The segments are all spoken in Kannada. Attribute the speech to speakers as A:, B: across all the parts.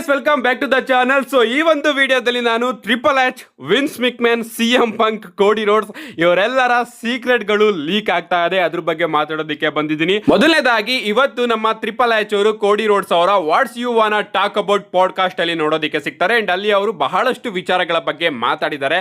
A: Guys, welcome back to the channel. So ಈ ಒಂದು ವಿಡಿಯೋದಲ್ಲಿ ನಾನು triple H, Vince McMahon, CM Punk, Cody Rhodes ಇವರೆಲ್ಲರ ಸೀಕ್ರೆಟ್ಗಳು ಲೀಕ್ ಆಗ್ತಾ ಇದೆ, ಅದ್ರ ಬಗ್ಗೆ ಮಾತಾಡೋದಕ್ಕೆ ಬಂದಿದ್ದೀನಿ. ಮೊದಲನೇದಾಗಿ ಇವತ್ತು ನಮ್ಮ ಟ್ರಿಪಲ್ ಎಚ್ ಅವರು ಕೋಡಿ ರೋಡ್ಸ್ ಅವರ what's you wanna talk about podcast ಅಲ್ಲಿ ನೋಡೋದಕ್ಕೆ ಸಿಗ್ತಾರೆ. ಅಂಡ್ ಅಲ್ಲಿ ಅವರು ಬಹಳಷ್ಟು ವಿಚಾರಗಳ ಬಗ್ಗೆ ಮಾತಾಡಿದ್ದಾರೆ.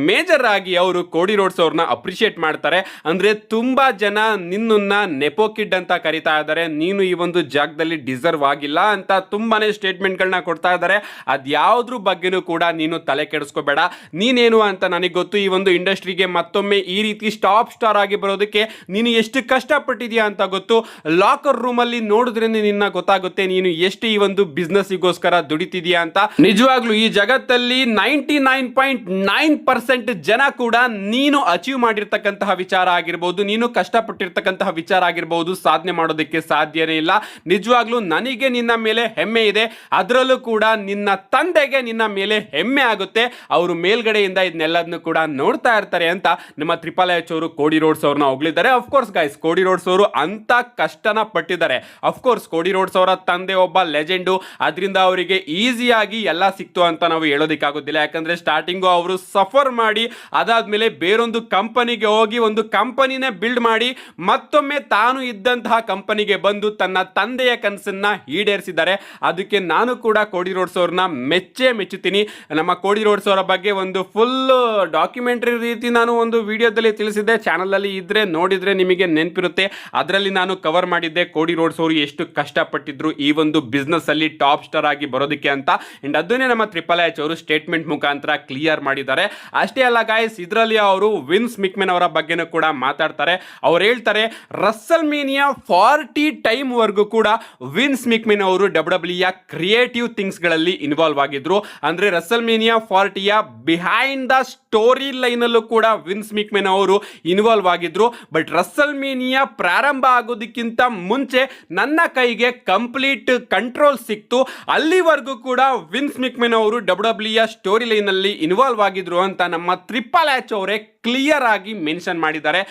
A: ಮೇಜರ್ ಆಗಿ ಅವರು ಕೋಡಿ ರೋಡ್ಸ್ ಅವ್ರನ್ನ ಅಪ್ರಿಶಿಯೇಟ್ ಮಾಡ್ತಾರೆ. ಅಂದ್ರೆ ತುಂಬಾ ಜನ ನಿನ್ನನ್ನ ನೆಪೋ ಕಿಡ್ ಅಂತ ಕರಿತಾ ಇದ್ದಾರೆ, ನೀನು ಈ ಒಂದು ಜಾಗದಲ್ಲಿ ಡಿಸರ್ವ್ ಆಗಿಲ್ಲ ಅಂತ ತುಂಬಾನೇ ಸ್ಟೇಟ್ಮೆಂಟ್ಗಳನ್ನ ಕೊಡ್ತಾ ಇದ್ದಾರೆ. ಅದ್ಯಾವ್ದ್ರ ಬಗ್ಗೆನೂ ಕೂಡ ನೀನು ತಲೆ ಕೆಡಿಸ್ಕೋಬೇಡ. ನೀನೇನು ಅಂತ ನನಗೆ ಗೊತ್ತು. ಈ ಒಂದು ಇಂಡಸ್ಟ್ರಿಗೆ ಮತ್ತೊಮ್ಮೆ ಈ ರೀತಿ ಟಾಪ್ ಸ್ಟಾರ್ ಆಗಿ ಬರೋದಕ್ಕೆ ನೀನು ಎಷ್ಟು ಕಷ್ಟಪಟ್ಟಿದ್ಯಾ ಅಂತ ಗೊತ್ತು. ಲಾಕರ್ ರೂಮ್ ಅಲ್ಲಿ ನೋಡಿದ್ರೆ ನಿನ್ನ ಗೊತ್ತಾಗುತ್ತೆ ನೀನು ಎಷ್ಟು ಈ ಒಂದು ಬಿಸ್ನೆಸ್ಗೋಸ್ಕರ ದುಡಿತಿದ್ಯಾ ಅಂತ. ನಿಜವಾಗ್ಲೂ ಈ ಜಗತ್ತಲ್ಲಿ 99.9% ಜನ ಕೂಡ ನೀನು ಅಚೀವ್ ಮಾಡಿರ್ತಕ್ಕಂತಹ ವಿಚಾರ ಆಗಿರ್ಬೋದು, ನೀನು ಕಷ್ಟಪಟ್ಟಿರ್ತಕ್ಕಂತಹ ವಿಚಾರ ಆಗಿರ್ಬೋದು, ಸಾಧನೆ ಮಾಡೋದಕ್ಕೆ ಸಾಧ್ಯನೇ ಇಲ್ಲ. ನಿಜವಾಗ್ಲೂ ನನಗೆ ನಿನ್ನ ಮೇಲೆ ಹೆಮ್ಮೆ ಇದೆ. ಅದರಲ್ಲೂ ಕೂಡ ನಿನ್ನ ತಂದೆಗೆ ನಿನ್ನ ಮೇಲೆ ಹೆಮ್ಮೆ ಆಗುತ್ತೆ. ಅವರು ಮೇಲ್ಗಡೆಯಿಂದ ಇದನ್ನೆಲ್ಲದನ್ನು ಕೂಡ ನೋಡ್ತಾ ಇರ್ತಾರೆ ಅಂತ ನಮ್ಮ ಟ್ರಿಪಲ್ ಎಚ್ ಅವರು ಕೋಡಿ ರೋಡ್ಸ್ ಅವ್ರನ್ನ ಹೊಗಳಿದ್ದಾರೆ. ಅಫ್ಕೋರ್ಸ್ ಗೈಸ್, ಕೋಡಿ ರೋಡ್ಸ್ ಅವರು ಅಂತ ಕಷ್ಟನ ಪಟ್ಟಿದ್ದಾರೆ. ಅಫ್ಕೋರ್ಸ್ ಕೋಡಿ ರೋಡ್ಸ್ ಅವರ ತಂದೆ ಒಬ್ಬ ಲೆಜೆಂಡು, ಅದರಿಂದ ಅವರಿಗೆ ಈಸಿಯಾಗಿ ಎಲ್ಲ ಸಿಕ್ತು ಅಂತ ನಾವು ಹೇಳೋದಕ್ಕಾಗೋದಿಲ್ಲ. ಯಾಕಂದ್ರೆ ಸ್ಟಾರ್ಟಿಂಗು ಅವರು ಸಫರ್ ಮಾಡಿ ಅದಾದ್ಮೇಲೆ ಬೇರೊಂದು ಕಂಪನಿಗೆ ಹೋಗಿ ಒಂದು ಕಂಪನಿನೇ ಬಿಲ್ಡ್ ಮಾಡಿ ಮತ್ತೊಮ್ಮೆ ತಾನು ಇದ್ದಂತಹ ಕಂಪನಿಗೆ ಬಂದು ತನ್ನ ತಂದೆಯ ಕನಸನ್ನ ಈಡೇರಿಸಿದ್ದಾರೆ. ಅದಕ್ಕೆ ನಾನು ಕೂಡ ಕೋಡಿ ರೋಡ್ಸ್ ಅವ್ರನ್ನ ಮೆಚ್ಚುತ್ತೀನಿ. ನಮ್ಮ ಕೋಡಿ ರೋಡ್ಸ್ ಅವರ ಬಗ್ಗೆ ಒಂದು ಫುಲ್ ಡಾಕ್ಯುಮೆಂಟರಿ ರೀತಿ ನಾನು ಒಂದು ವಿಡಿಯೋದಲ್ಲಿ ತಿಳಿಸಿದ್ದೆ. ಚಾನಲಲ್ಲಿ ಇದ್ರೆ ನೋಡಿದ್ರೆ ನಿಮಗೆ ನೆನಪಿರುತ್ತೆ. ಅದರಲ್ಲಿ ನಾನು ಕವರ್ ಮಾಡಿದ್ದೆ ಕೋಡಿ ರೋಡ್ಸ್ ಅವರು ಎಷ್ಟು ಕಷ್ಟಪಟ್ಟಿದ್ರು ಈ ಒಂದು ಬಿಸ್ನೆಸ್ ಅಲ್ಲಿ ಟಾಪ್ ಸ್ಟಾರ್ ಆಗಿ ಬರೋದಕ್ಕೆ ಅಂತ. ಅಂಡ್ ಅದನ್ನೇ ನಮ್ಮ ಟ್ರಿಪಲ್ ಎಚ್ ಅವರು ಸ್ಟೇಟ್ಮೆಂಟ್ ಮುಖಾಂತರ ಕ್ಲಿಯರ್ ಮಾಡಿದ್ದಾರೆ. ಅಷ್ಟೇ ಅಲ್ಲ ಗಾಯ್ಸ್, ಇದರಲ್ಲಿ ಅವರು ವಿನ್ಸ್ ಮಿಕ್ಮ್ಯಾನ್ ಅವರ ಬಗ್ಗೆನೂ ಕೂಡ ಮಾತಾಡ್ತಾರೆ. ಅವ್ರು ಹೇಳ್ತಾರೆ ರಸಲ್ ಮೇನಿಯಾ 40 ಟೈಮ್ ವರ್ಗೂ ಕೂಡ ವಿನ್ಸ್ ಮಿಕ್ಮ್ಯಾನ್ ಅವರು WWE ಕ್ರಿಯೇಟಿವ್ ಥಿಂಗ್ಸ್ ಗಳಲ್ಲಿ ಇನ್ವಾಲ್ವ್ ಆಗಿದ್ರು. ಅಂದ್ರೆ ರಸಲ್ ಮೇನಿಯಾ 40ಯ ಬಿಹೈಂಡ್ ದ ಸ್ಟೋರಿ ಲೈನ್ ಅಲ್ಲೂ ಕೂಡ ವಿನ್ಸ್ ಮಿಕ್ಮ್ಯಾನ್ ಅವರು ಇನ್ವಾಲ್ವ್ ಆಗಿದ್ರು. ಬಟ್ ರಸಲ್ ಮೇನಿಯಾ ಪ್ರಾರಂಭ ಆಗೋದಕ್ಕಿಂತ ಮುಂಚೆ ನನ್ನ ಕೈಗೆ ಕಂಪ್ಲೀಟ್ ಕಂಟ್ರೋಲ್ ಸಿಕ್ತು. ಅಲ್ಲಿವರೆಗೂ ಕೂಡ ವಿನ್ಸ್ ಮಿಕ್ಮ್ಯಾನ್ ಅವರು WWE ಸ್ಟೋರಿ ಲೈನ್ ಅಲ್ಲಿ ಇನ್ವಾಲ್ವ್ ಆಗಿದ್ರು ಅಂತ ನಮ್ಮ ಟ್ರಿಪಲ್ ಎಚ್ ಅವರೇ ಕ್ಲಿಯರ್ ಆಗಿ ಮೆನ್ಷನ್ ಮಾಡಿದ್ದಾರೆ.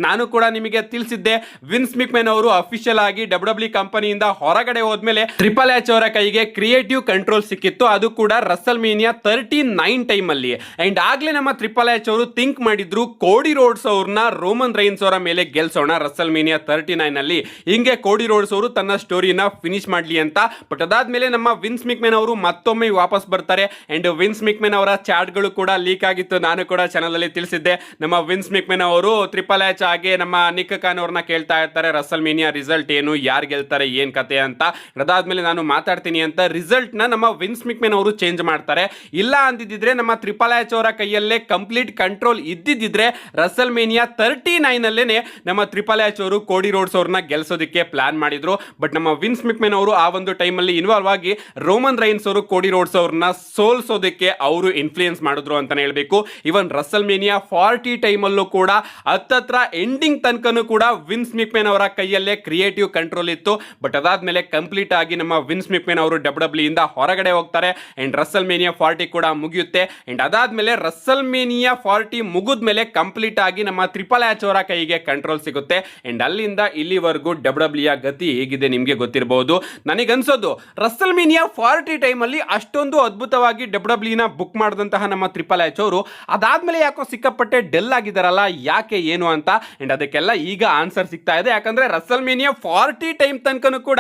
A: ನಾನು ಕೂಡ ನಿಮಗೆ ತಿಳಿಸಿದ್ದೆ, ವಿನ್ಸ್ ಮಿಕ್ಮ್ಯಾನ್ ಅವರು ಅಫಿಷಿಯಲ್ ಆಗಿ WWE ಕಂಪನಿಯಿಂದ ಹೊರಗಡೆ ಹೋದ್ಮೇಲೆ ಟ್ರಿಪಲ್ ಎಚ್ ಅವರ ಕೈಗೆ ಕ್ರಿಯೇಟಿವ್ ಕಂಟ್ರೋಲ್ ಸಿಕ್ಕಿತ್ತು. ಅದು ಕೂಡ ರಸಲ್ ಮೇನಿಯಾ 39 ಟೈಮ್ ಅಲ್ಲಿ. ಅಂಡ್ ಆಗ್ಲೇ ನಮ್ಮ ಟ್ರಿಪಲ್ ಎಚ್ ಅವರು ಥಿಂಕ್ ಮಾಡಿದ್ರು ಕೋಡಿ ರೋಡ್ಸ್ ಅವ್ರನ್ನ ರೋಮನ್ ರೈನ್ಸ್ ಅವರ ಮೇಲೆ ಗೆಲ್ಸೋಣ ರಸಲ್ ಮೇನಿಯಾ 39 ಅಲ್ಲಿ, ಹಿಂಗೆ ಕೋಡಿ ರೋಡ್ಸ್ ಅವರು ತನ್ನ ಸ್ಟೋರಿನ ಫಿನಿಶ್ ಮಾಡ್ಲಿ ಅಂತ. ಬಟ್ ಅದಾದ್ಮೇಲೆ ನಮ್ಮ ವಿನ್ಸ್ ಮಿಕ್ಮ್ಯಾನ್ ಅವರು ಮತ್ತೊಮ್ಮೆ ವಾಪಸ್ ಬರ್ತಾರೆ. ಅಂಡ್ ವಿನ್ಸ್ ಮಿಕ್ಮ್ಯಾನ್ ಅವರ ಚಾಟ್ಗಳು ಕೂಡ ಲೀಕ್ ಆಗಿತ್ತು. ನಾನು ಕೂಡ ಚಾನಲ್ ಅಲ್ಲಿ ತಿಳಿಸಿದ್ದೆ. ನಮ್ಮ ವಿನ್ಸ್ ಮಿಕ್ಮ್ಯಾನ್ ಅವರು ಟ್ರಿಪಲ್ ಎಚ್ ಹಾಗೆ ನಮ್ಮ ನಿಕ್ ಖಾನ್ ಅವ್ರನ್ನ ಕೇಳ್ತಾ ಇರ್ತಾರೆ ರಸಲ್ ಮೇನಿಯಾ ರಿಸಲ್ಟ್ ಏನು, ಯಾರು ಗೆಲ್ತಾರೆ, ಏನ್ ಕತೆ ಅಂತ. ಅದಾದ್ಮೇಲೆ ನಾನು ಮಾತಾಡ್ತೀನಿ ಅಂತ ರಿಸಲ್ಟ್ ನ ನಮ್ಮ ವಿನ್ಸ್ ಮಿಕ್ಮ್ಯಾನ್ ಅವರು ಚೇಂಜ್ ಮಾಡ್ತಾರೆ. ಇಲ್ಲ ಅಂದಿದ್ರೆ ನಮ್ಮ ಟ್ರಿಪಲ್ ಎಚ್ ಅವರ ಕೈಯಲ್ಲೇ ಕಂಪ್ಲೀಟ್ ಕಂಟ್ರೋಲ್ ಇದ್ದಿದ್ರೆ ರಸಲ್ ಮೇನಿಯಾ 39 ಅಲ್ಲೇನೆ ನಮ್ಮ ಟ್ರಿಪಲ್ ಎಚ್ ಅವರು ಕೋಡಿ ರೋಡ್ಸ್ ಅವ್ರನ್ನ ಗೆಲ್ಸೋದಕ್ಕೆ ಪ್ಲಾನ್ ಮಾಡಿದ್ರು. ಬಟ್ ನಮ್ಮ ವಿನ್ಸ್ ಮಿಕ್ಮ್ಯಾನ್ ಅವರು ಆ ಒಂದು ಟೈಮ್ ಅಲ್ಲಿ ಇನ್ವಾಲ್ವ್ ಆಗಿ ರೋಮನ್ ರೈನ್ಸ್ ಅವರು ಕೋಡಿ ರೋಡ್ಸ್ ಅವ್ರನ್ನ ಸೋಲ್ಸೋದಕ್ಕೆ ಅವರು ಇನ್ಫ್ಲೂಯೆನ್ಸ್ ಮಾಡಿದ್ರು ಅಂತಾನೆ ಹೇಳ್ಬೇಕು. ಇವನ್ ರಸಲ್ ಮೇನಿಯಾ 40 ಟೈಮ್ ಅಲ್ಲೂ ಕೂಡ ಹತ್ತತ್ರ ಎಂಡಿಂಗ್ ತನಕನೂ ಕೂಡ ವಿನ್ಸ್ ಮಿಕ್ಮ್ಯಾನ್ ಅವರ ಕೈಯಲ್ಲೇ ಕ್ರಿಯೇಟಿವ್ ಕಂಟ್ರೋಲ್ ಇತ್ತು. ಬಟ್ ಅದಾದ್ಮೇಲೆ ಕಂಪ್ಲೀಟ್ ಆಗಿ ನಮ್ಮ ವಿನ್ಸ್ ಮಿಕ್ಮ್ಯಾನ್ ಅವರು WWE ಇಂದ ಹೊರಗಡೆ ಹೋಗ್ತಾರೆ. ಅಂಡ್ ರಸಲ್ ಮೇನಿಯಾ 40 ಕೂಡ ಮುಗಿಯುತ್ತೆ. ಅಂಡ್ ಅದಾದ್ಮೇಲೆ ರಸಲ್ ಮೇನಿಯಾ 40 ಮುಗಿದ್ಮೇಲೆ ಕಂಪ್ಲೀಟ್ ಆಗಿ ನಮ್ಮ ಟ್ರಿಪಲ್ ಎಚ್ ಅವರ ಕೈಗೆ ಕಂಟ್ರೋಲ್ ಸಿಗುತ್ತೆ. ಅಂಡ್ ಅಲ್ಲಿಂದ ಇಲ್ಲಿವರೆಗೂ WWE ಗತಿ ಹೇಗಿದೆ ನಿಮಗೆ ಗೊತ್ತಿರಬಹುದು. ನನಗನ್ಸೋದು ರಸಲ್ ಮೇನಿಯಾ 40 ಟೈಮ್ ಅಲ್ಲಿ ಅಷ್ಟೊಂದು ಅದ್ಭುತವಾಗಿ WWE ನ ಬುಕ್ ಮಾಡಿದಂತಹ ನಮ್ಮ ಟ್ರಿಪಲ್ ಎಚ್ ಅವರು ಅದಾದ್ಮೇಲೆ ಯಾಕೋ ಸಿಕ್ಕಾಪಟ್ಟೆ ಡೆಲ್ ಆಗಿದಾರಲ್ಲ, ಯಾಕೆ ಏನು ಅಂತ. ಅಂಡ್ ಅದಕ್ಕೆಲ್ಲ ಈಗ ಆನ್ಸರ್ ಸಿಗ್ತಾ ಇದೆ. ಯಾಕಂದ್ರೆ ರಸಲ್ ಮೇನಿಯಾ 40 ಟೈಮ್ ತನಕನೂ ಕೂಡ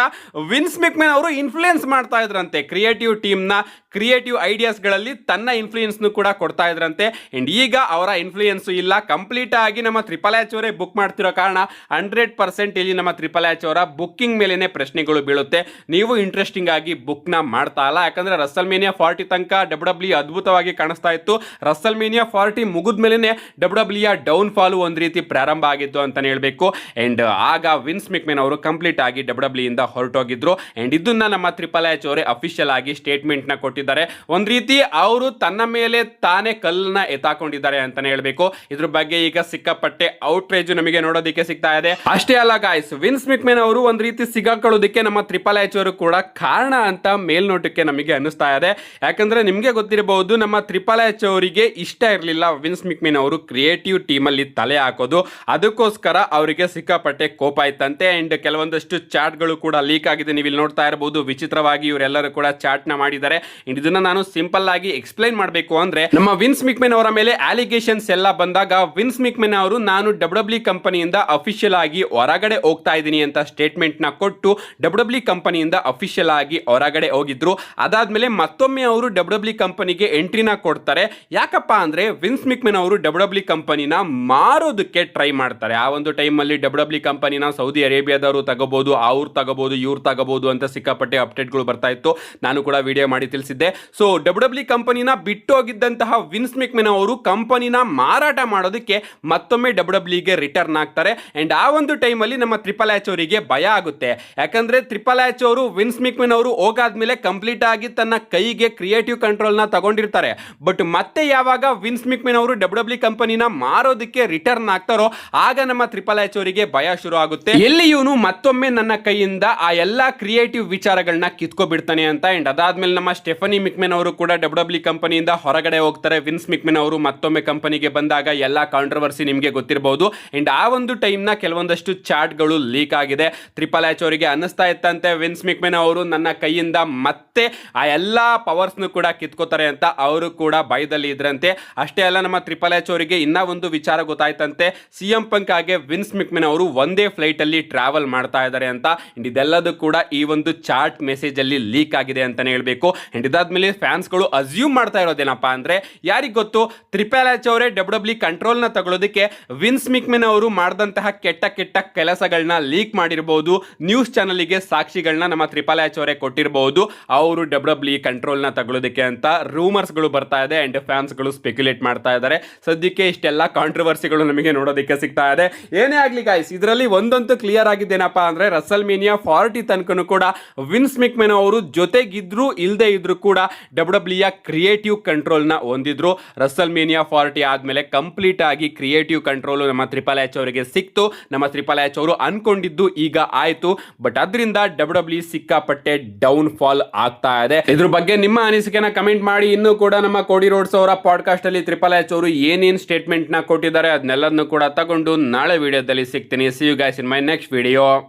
A: ವಿನ್ಸ್ ಮಿಕ್ಮ್ಯಾನ್ ಅವರು ಇನ್ಫ್ಲೂಯೆನ್ಸ್ ಮಾಡ್ತಾ ಇದ್ರಂತೆ ಕ್ರಿಯೇಟಿವ್ ಟೀಮ್ ನ ಕ್ರಿಯೇಟಿವ್ ಐಡಿಯಾಸ್ ಗಳಲ್ಲಿ ತನ್ನ ಇನ್ಫ್ಲೂಯೆನ್ಸ್ ಕೂಡ ಕೊಡ್ತಾ ಇದ್ರಂತೆ. ಅಂಡ್ ಈಗ ಅವರ ಇನ್ಫ್ಲೂಯೆನ್ಸ್ ಇಲ್ಲ, ಕಂಪ್ಲೀಟ್ ಆಗಿ ನಮ್ಮ ಟ್ರಿಪಲ್ ಎಚ್ ಅವರೇ ಬುಕ್ ಮಾಡ್ತಿರೋ ಕಾರಣ 100% ಇಲ್ಲಿ ನಮ್ಮ ಟ್ರಿಪಲ್ ಎಚ್ ಅವರ ಬುಕ್ಕಿಂಗ್ ಮೇಲೇನೆ ಪ್ರಶ್ನೆಗಳು ಬೀಳುತ್ತೆ. ನೀವು ಇಂಟ್ರೆಸ್ಟಿಂಗ್ ಆಗಿ ಬುಕ್ ನ ಮಾಡ್ತಾ ಇಲ್ಲ. ಯಾಕಂದ್ರೆ ರಸಲ್ ಮೇನಿಯಾ 40 ತನಕ WWE ಅದ್ಭುತವಾಗಿ ಕಾಣಿಸ್ತಾ ಇತ್ತು. ರಸಲ್ ಮೇನಿಯಾ 40 ಮುಗಿದ್ಮೇಲೆ WWE ಡೌನ್ ಫಾಲ್ ಒಂದ್ ರೀತಿ ಪ್ರಾರಂಭ ಆಗಿತ್ತು ಅಂತಾನೆ ಹೇಳ್ಬೇಕು. ಅಂಡ್ ಆಗ ವಿನ್ಸ್ ಮಿಕ್ಮ್ಯಾನ್ ಅವರು ಕಂಪ್ಲೀಟ್ ಆಗಿ WWE ಇಂದ ಹೊರಟೋಗಿದ್ರು. ಅಂಡ್ ಇದನ್ನ ನಮ್ಮ ಟ್ರಿಪಲ್ ಎಚ್ ಅವರೇ ಅಫಿಷಿಯಲ್ ಆಗಿ ಸ್ಟೇಟ್ಮೆಂಟ್ ನ ಕೊಟ್ಟಿದ್ದಾರೆ. ಒಂದ್ ರೀತಿ ಅವರು ತನ್ನ ಮೇಲೆ ತಾನೇ ಕಲ್ಲನ್ನ ಎತ್ತಾಕೊಂಡಿದ್ದಾರೆ ಅಂತಾನೆ ಹೇಳ್ಬೇಕು. ಇದ್ರ ಬಗ್ಗೆ ಈಗ ಸಿಕ್ಕಾಪಟ್ಟೆ ಔಟ್ರೇಜ್ ನಮಗೆ ನೋಡೋದಕ್ಕೆ ಸಿಗ್ತಾ ಇದೆ. ಅಷ್ಟೇ ಅಲ್ಲ ಗಾಯ್ಸ್, ವಿನ್ಸ್ ಮಿಕ್ಮ್ಯಾನ್ ಅವರು ಒಂದ್ ರೀತಿ ಸಿಗಾಕೊಳ್ಳೋದಕ್ಕೆ ನಮ್ಮ ಟ್ರಿಪಲ್ ಎಚ್ ಅವರು ಕೂಡ ಕಾರಣ ಅಂತ ಮೇಲ್ನೋಟಕ್ಕೆ ನಮಗೆ ಅನಿಸ್ತಾ ಇದೆ. ಯಾಕಂದ್ರೆ ನಿಮ್ಗೆ ಗೊತ್ತಿರಬಹುದು, ನಮ್ಮ ಟ್ರಿಪಲ್ ಎಚ್ ಅವರಿಗೆ ಇಷ್ಟ ಇರಲಿಲ್ಲ ವಿನ್ಸ್ ಮಿಕ್ಮ್ಯಾನ್ ಅವರು ಕ್ರಿಯೇಟಿವ್ ಟೀಮಲ್ಲಿ ತಲೆ ಹಾಕೋದು. ಅದಕ್ಕೋಸ್ಕರ ಅವರಿಗೆ ಸಿಕ್ಕಾಪಟ್ಟೆ ಕೋಪ ಆಯ್ತಂತೆ. ಅಂಡ್ ಕೆಲವೊಂದಷ್ಟು ಚಾಟ್ಗಳು ಕೂಡ ಲೀಕ್ ಆಗಿದೆ, ನೀವು ಇಲ್ಲಿ ನೋಡ್ತಾ ಇರಬಹುದು. ವಿಚಿತ್ರವಾಗಿ ಇವರೆಲ್ಲರೂ ಕೂಡ ಚಾಟ್ ನ ಮಾಡಿದ್ದಾರೆ. ಇದನ್ನ ನಾನು ಸಿಂಪಲ್ ಆಗಿ ಎಕ್ಸ್ಪ್ಲೈನ್ ಮಾಡಬೇಕು ಅಂದ್ರೆ, ನಮ್ಮ ವಿನ್ಸ್ ಮಿಕ್ಮೆನ್ ಅವರ ಮೇಲೆ ಅಲಿಗೇಷನ್ಸ್ ಎಲ್ಲ ಬಂದಾಗ ವಿನ್ಸ್ ಮಿಕ್ಮೆನ್ ಅವರು ನಾನು WWE ಕಂಪನಿಯಿಂದ ಅಫಿಷಿಯಲ್ ಆಗಿ ಹೊರಗಡೆ ಹೋಗ್ತಾ ಇದ್ದೀನಿ ಅಂತ ಸ್ಟೇಟ್ಮೆಂಟ್ ನ ಕೊಟ್ಟು WWE ಕಂಪನಿಯಿಂದ ಅಫಿಷಿಯಲ್ ಆಗಿ ಹೊರಗಡೆ ಹೋಗಿದ್ರು. ಅದಾದ್ಮೇಲೆ ಮತ್ತೊಮ್ಮೆ ಅವರು WWE ಕಂಪನಿಗೆ ಎಂಟ್ರಿನ ಕೊಡ್ತಾರೆ. ಯಾಕಪ್ಪ ಅಂದ್ರೆ ವಿನ್ಸ್ ಮಿಕ್ಮೆನ್ ಅವರು WWE ಕಂಪನಿನ ಮಾರೋದಕ್ಕೆ ಟ್ರೈ ಮಾಡ್ತಾರೆ. ಆ ಒಂದು ಟೈಮ್ ಅಲ್ಲಿ WWE ಕಂಪನಿನ ಸೌದಿ ಅರೇಬಿಯಾದವರು ತಗೋಬಹುದು, ಅವ್ರು ತಗೋಬಹುದು, ಇವ್ರು ತಗೋಬಹುದು ಅಂತ ಸಿಕ್ಕಾಪಟ್ಟೆ ಅಪ್ಡೇಟ್ಗಳು ಬರ್ತಾ ಇತ್ತು. ನಾನು ಕೂಡ ವಿಡಿಯೋ ಮಾಡಿ ತಿಳಿಸಿದ್ದೆ. ಸೊ WWE ಕಂಪನಿನ ಬಿಟ್ಟು ಹೋಗಿದ್ದಂತಹ ವಿನ್ಸ್ ಮಿಕ್ಮೆನ್ ಅವರು ಕಂಪನಿನ ಮಾರಾಟ ಮಾಡೋದಕ್ಕೆ ಮತ್ತೊಮ್ಮೆ WWE ರಿಟರ್ನ್ ಆಗ್ತಾರೆ. ಅಂಡ್ ಆ ಒಂದು ಟೈಮ್ ಅಲ್ಲಿ ನಮ್ಮ ಟ್ರಿಪಲ್ ಎಚ್ ಅವರಿಗೆ ಭಯ ಆಗುತ್ತೆ. ಯಾಕಂದ್ರೆ ಟ್ರಿಪಲ್ ಎಚ್ ಅವರು ವಿನ್ಸ್ ಮಿಕ್ಮೆನ್ ಅವರು ಹೋಗಾದ್ಮೇಲೆ ಕಂಪ್ಲೀಟ್ ಆಗಿ ತನ್ನ ಕೈಗೆ ಕ್ರಿಯೇಟಿವ್ ಕಂಟ್ರೋಲ್ ನ ತಗೊಂಡಿರ್ತಾರೆ. ಬಟ್ ಮತ್ತೆ ಯಾವಾಗ ವಿನ್ಸ್ ಮಿಕ್ಮೆನ್ ಅವರು WWE ಕಂಪನಿನ ಮಾರೋದಕ್ಕೆ ರಿಟರ್ನ್ ಆಗ್ತಾರೋ ಆಗ ನಮ್ಮ ಟ್ರಿಪಲ್ ಎಚ್ ಅವರಿಗೆ ಭಯ ಶುರು ಆಗುತ್ತೆ. ಎಲ್ಲಿ ಇವನು ಮತ್ತೊಮ್ಮೆ ನನ್ನ ಕೈಯಿಂದ ಆ ಎಲ್ಲಾ ಕ್ರಿಯೇಟಿವ್ ವಿಚಾರಗಳನ್ನ ಕಿತ್ಕೊಬಿಡ್ತಾನೆ ಅಂತ. ಅಂಡ್ ಅದಾದ್ಮೇಲೆ ನಮ್ಮ ಸ್ಟೆಫನಿ ಮಿಕ್ಮೆನ್ ಅವರು ಕೂಡ WWE ಕಂಪನಿಯಿಂದ ಹೊರಗಡೆ ಹೋಗ್ತಾರೆ. ವಿನ್ಸ್ ಮಿಕ್ಮೆನ್ ಅವರು ಮತ್ತೊಮ್ಮೆ ಕಂಪನಿಗೆ ಬಂದಾಗ ಎಲ್ಲಾ ಕಾಂಟ್ರವರ್ಸಿ ನಿಮಗೆ ಗೊತ್ತಿರಬಹುದು. ಅಂಡ್ ಆ ಒಂದು ಟೈಮ್ ನ ಕೆಲವೊಂದಷ್ಟು ಚಾಟ್ಗಳು ಲೀಕ್ ಆಗಿದೆ. ಟ್ರಿಪಲ್ ಎಚ್ ಅವರಿಗೆ ಅನ್ನಿಸ್ತಾ ಇತ್ತಂತೆ ವಿನ್ಸ್ ಮಿಕ್ಮೆನ್ ಅವರು ನನ್ನ ಕೈಯಿಂದ ಮತ್ತೆ ಆ ಎಲ್ಲಾ ಪವರ್ಸ್ ಕೂಡ ಕಿತ್ಕೋತಾರೆ ಅಂತ. ಅವರು ಕೂಡ ಭಯದಲ್ಲಿ ಇದ್ರಂತೆ. ಅಷ್ಟೇ ಅಲ್ಲ, ನಮ್ಮ ಟ್ರಿಪಲ್ ಎಚ್ ಅವರಿಗೆ ಇನ್ನ ಒಂದು ವಿಚಾರ ಗೊತ್ತಾಯ್ತಂತೆ, CM ಪಂಕ್ ಹಾಗೆ ವಿನ್ಸ್ ಮಿಕ್ಮೆನ್ ಅವರು ಒಂದೇ ಫ್ಲೈಟ್ ಅಲ್ಲಿ ಟ್ರಾವೆಲ್ ಮಾಡ್ತಾ ಇದ್ದಾರೆ ಅಂತ. ಇದೆಲ್ಲದೂ ಕೂಡ ಈ ಒಂದು ಚಾಟ್ ಮೆಸೇಜ್ ಅಲ್ಲಿ ಲೀಕ್ ಆಗಿದೆ ಅಂತಾನೆ ಹೇಳ್ಬೇಕು. ಅಂಡ್ ಇದಾದ್ಮೇಲೆ ಫ್ಯಾನ್ಸ್ ಗಳು ಅಸ್ಯೂಮ್ ಮಾಡ್ತಾ ಇರೋದೇನಪ್ಪ ಅಂದ್ರೆ, ಯಾರಿಗ್ ಗೊತ್ತು ಟ್ರಿಪಲ್ ಎಚ್ ಅವರೇ WWE ಕಂಟ್ರೋಲ್ ನ ತಗೊಳ್ಳೋದಕ್ಕೆ ವಿನ್ಸ್ ಮಿಕ್ಮೆನ್ ಅವರು ಮಾಡಿದಂತಹ ಕೆಟ್ಟ ಕೆಟ್ಟ ಕೆಲಸಗಳನ್ನ ಲೀಕ್ ಮಾಡಿರಬಹುದು, ನ್ಯೂಸ್ ಚಾನಲ್ ಗೆ ಸಾಕ್ಷಿಗಳನ್ನ ನಮ್ಮ ಟ್ರಿಪಲ್ ಎಚ್ ಅವರೇ ಕೊಟ್ಟಿರಬಹುದು, ಅವರು WWE ಕಂಟ್ರೋಲ್ ನ ತಗೊಳ್ಳೋದಕ್ಕೆ ಅಂತ ರೂಮರ್ಸ್ ಗಳು ಬರ್ತಾ ಇದೆ. ಅಂಡ್ ಫ್ಯಾನ್ಸ್ ಗಳು ಸ್ಪೆಕ್ಯುಲೇಟ್ ಮಾಡ್ತಾ ಇದ್ದಾರೆ. ಸದ್ಯಕ್ಕೆ ಇಷ್ಟೆಲ್ಲ ಕಾಂಟ್ರವರ್ಸಿಗಳು ನಮಗೆ ನೋಡೋದಕ್ಕೆ ಸಿಗ್ತಾ ಇದೆ. ಏನೇ ಆಗ್ಲಿ ಗೈಸ್, ಇದರಲ್ಲಿ ಒಂದಂತೂ ಕ್ಲಿಯರ್ ಆಗಿದ್ದೇನಪ್ಪಾ ಅಂದ್ರೆ, ರಸಲ್ಮೇನಿಯಾ 40 ತನಕನೂ ಕೂಡ ವಿನ್ಸ್ ಮಿಕ್ಮೆನ್ ಅವರು ಜೊತೆಗಿದ್ರು ಇಲ್ಲದೆ ಇದ್ರು ಕೂಡ WWE ಕ್ರಿಯೇಟಿವ್ ಕಂಟ್ರೋಲ್ ನ ಹೊಂದಿದ್ರು. ರಸಲ್ಮೇನಿಯಾ 40 ಆದ್ಮೇಲೆ ಕಂಪ್ಲೀಟ್ ಆಗಿ ಕ್ರಿಯೇಟಿವ್ ಕಂಟ್ರೋಲ್ ನಮ್ಮ ಟ್ರಿಪಲ್ ಎಚ್ ಅವರಿಗೆ ಸಿಕ್ತು. ನಮ್ಮ ಟ್ರಿಪಲ್ ಎಚ್ ಅವರು ಅನ್ಕೊಂಡಿದ್ದು ಈಗ ಆಯ್ತು. ಬಟ್ ಅದರಿಂದ WWE ಸಿಕ್ಕಾಪಟ್ಟೆ ಡೌನ್ ಫಾಲ್ ಆಗ್ತಾ ಇದೆ. ಇದ್ರ ಬಗ್ಗೆ ನಿಮ್ಮ ಅನಿಸಿಕೆನ ಕಮೆಂಟ್ ಮಾಡಿ. ಇನ್ನೂ ಕೂಡ ನಮ್ಮ ಕೋಡಿ ರೋಡ್ಸ್ ಅವರ ಪಾಡ್ಕಾಸ್ಟ್ ಅಲ್ಲಿ ಟ್ರಿಪಲ್ ಎಚ್ ಅವರು ಏನೇನ್ ಸ್ಟೇಟ್ಮೆಂಟ್ ನ ಕೊಟ್ಟಿದ್ದಾರೆ ಅದನ್ನೆಲ್ಲದನ್ನು ಕೂಡ ತಗೊಂಡು ನಾಳೆ ವಿಡಿಯೋದಲ್ಲಿ ಸಿಗ್ತೀನಿ. See you guys in my next video.